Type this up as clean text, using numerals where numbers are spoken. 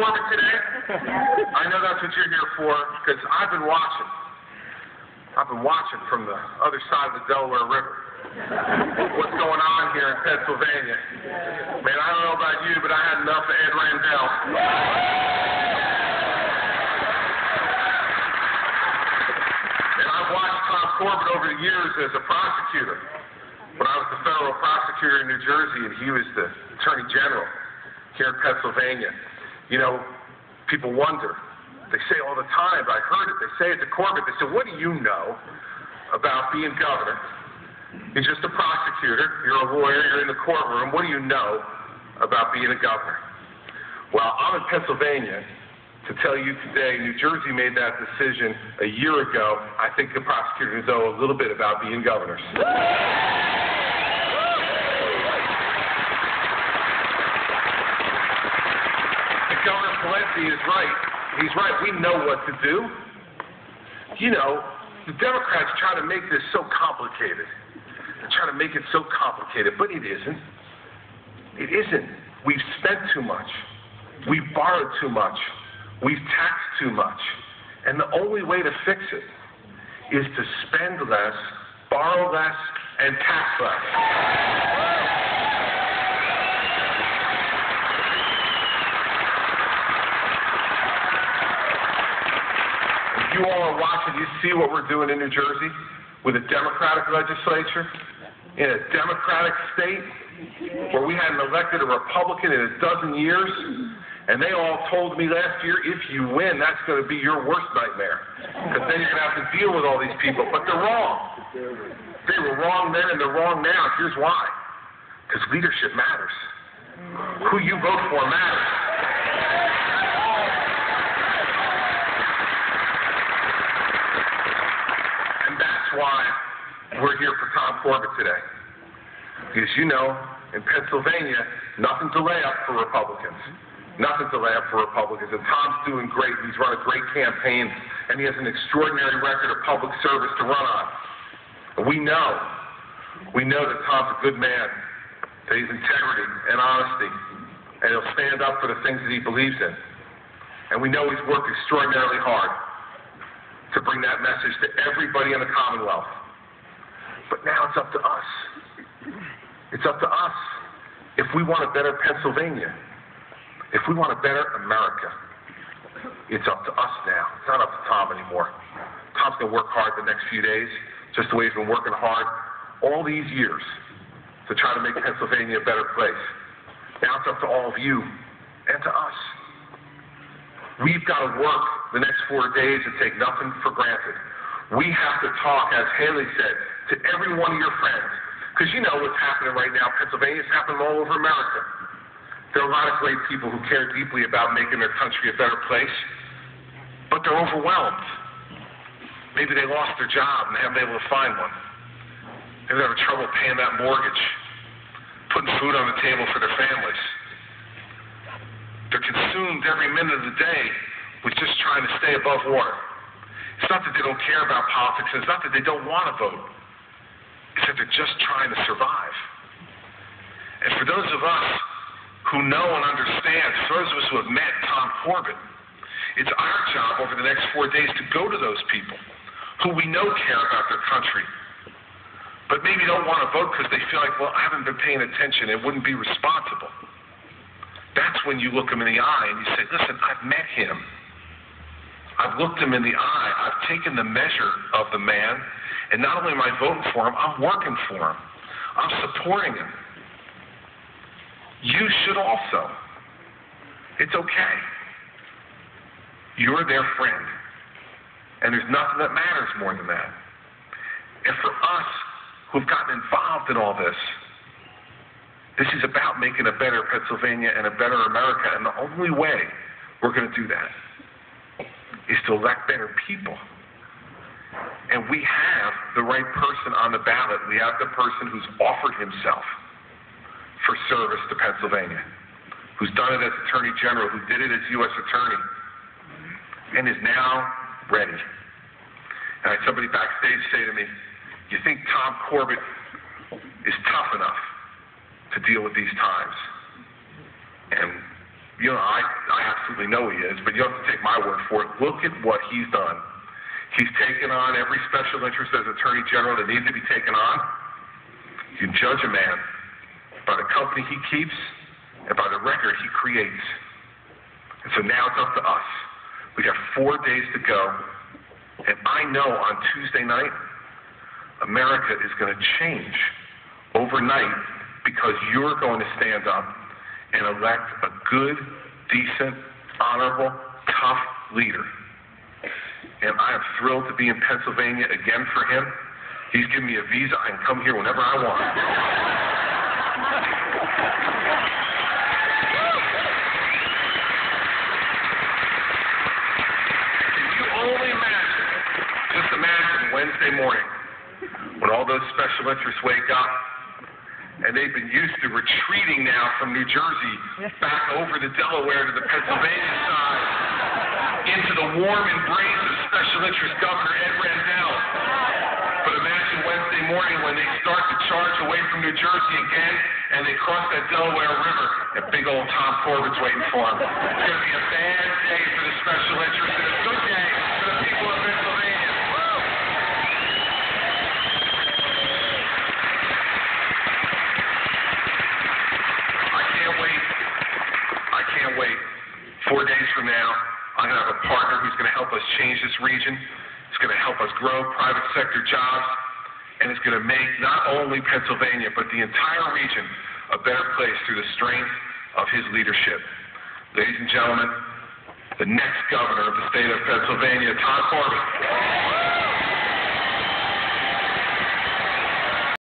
Corbett today? I know that's what you're here for, because I've been watching. I've been watching from the other side of the Delaware River. What's going on here in Pennsylvania? Man, I don't know about you, but I had enough of Ed Randell. And I've watched Tom Corbett over the years as a prosecutor. When I was the federal prosecutor in New Jersey and he was the attorney general here in Pennsylvania, you know, people wonder. They say all the time, but I heard it, they say it to Corbett, they said, what do you know about being governor? You're just a prosecutor, you're a lawyer, you're in the courtroom, what do you know about being a governor? Well, I'm in Pennsylvania to tell you today, New Jersey made that decision a year ago. I think the prosecutors know a little bit about being governors. Governor Valenti is right. He's right. We know what to do. You know, the Democrats try to make this so complicated. They're trying to make it so complicated, but it isn't. It isn't. We've spent too much. We've borrowed too much. We've taxed too much. And the only way to fix it is to spend less, borrow less, and tax less. You all are watching, you see what we're doing in New Jersey with a Democratic legislature, in a Democratic state, where we hadn't elected a Republican in a dozen years, and they all told me last year, if you win, that's going to be your worst nightmare, because then you're going to have to deal with all these people. But they're wrong. They were wrong then and they're wrong now. Here's why. Because leadership matters. Who you vote for matters. Why we're here for Tom Corbett today. Because you know, in Pennsylvania, nothing to lay up for Republicans. Nothing to lay up for Republicans. And Tom's doing great. He's run a great campaign, and he has an extraordinary record of public service to run on. And we know that Tom's a good man, that he's integrity and honesty, and he'll stand up for the things that he believes in. And we know he's worked extraordinarily hard to bring that message to everybody in the Commonwealth. But now it's up to us. It's up to us. If we want a better Pennsylvania, if we want a better America, it's up to us now. It's not up to Tom anymore. Tom's going to work hard the next few days, just the way he's been working hard all these years to try to make Pennsylvania a better place. Now it's up to all of you and to us. We've got to work the next 4 days and take nothing for granted. We have to talk, as Haley said, to every one of your friends. Because you know what's happening right now. Pennsylvania is happening all over America. There are a lot of great people who care deeply about making their country a better place, but they're overwhelmed. Maybe they lost their job and they haven't been able to find one. Maybe they're having trouble paying that mortgage, putting food on the table for their families. They're consumed every minute of the day with just trying to stay above water. It's not that they don't care about politics. It's not that they don't want to vote. It's that they're just trying to survive. And for those of us who know and understand, for those of us who have met Tom Corbett, it's our job over the next 4 days to go to those people who we know care about their country, but maybe don't want to vote because they feel like, well, I haven't been paying attention and wouldn't be responsible. That's when you look him in the eye and you say, listen, I've met him. I've looked him in the eye. I've taken the measure of the man, and not only am I voting for him, I'm working for him. I'm supporting him. You should also. It's okay. You're their friend. And there's nothing that matters more than that. And for us who've gotten involved in all this, this is about making a better Pennsylvania and a better America, and the only way we're going to do that is to elect better people. And we have the right person on the ballot. We have the person who's offered himself for service to Pennsylvania, who's done it as Attorney General, who did it as U.S. Attorney, and is now ready. And I had somebody backstage say to me, you think Tom Corbett is tough enough to deal with these times? And, you know, I have to absolutely know he is, but you don't have to take my word for it. Look at what he's done. He's taken on every special interest as Attorney General that needs to be taken on. You can judge a man by the company he keeps and by the record he creates. And so now it's up to us. We got 4 days to go, and I know on Tuesday night, America is going to change overnight because you're going to stand up and elect a good, decent, honorable, tough leader. And I am thrilled to be in Pennsylvania again for him. He's given me a visa. I can come here whenever I want. Can you only imagine, just imagine Wednesday morning, when all those special interests wake up, and they've been used to retreating now from New Jersey back over to Delaware to the Pennsylvania side, into the warm embrace of Special Interest Governor Ed Rendell. But imagine Wednesday morning when they start to charge away from New Jersey again, and they cross that Delaware River, and big old Tom Corbett's waiting for them. It's going to be a bad day for the Special Interest, and a good day for the people of Pennsylvania. I can't wait. 4 days from now, I'm going to have a partner who's going to help us change this region. It's going to help us grow private sector jobs, and it's going to make not only Pennsylvania, but the entire region a better place through the strength of his leadership. Ladies and gentlemen, the next governor of the state of Pennsylvania, Tom Corbett.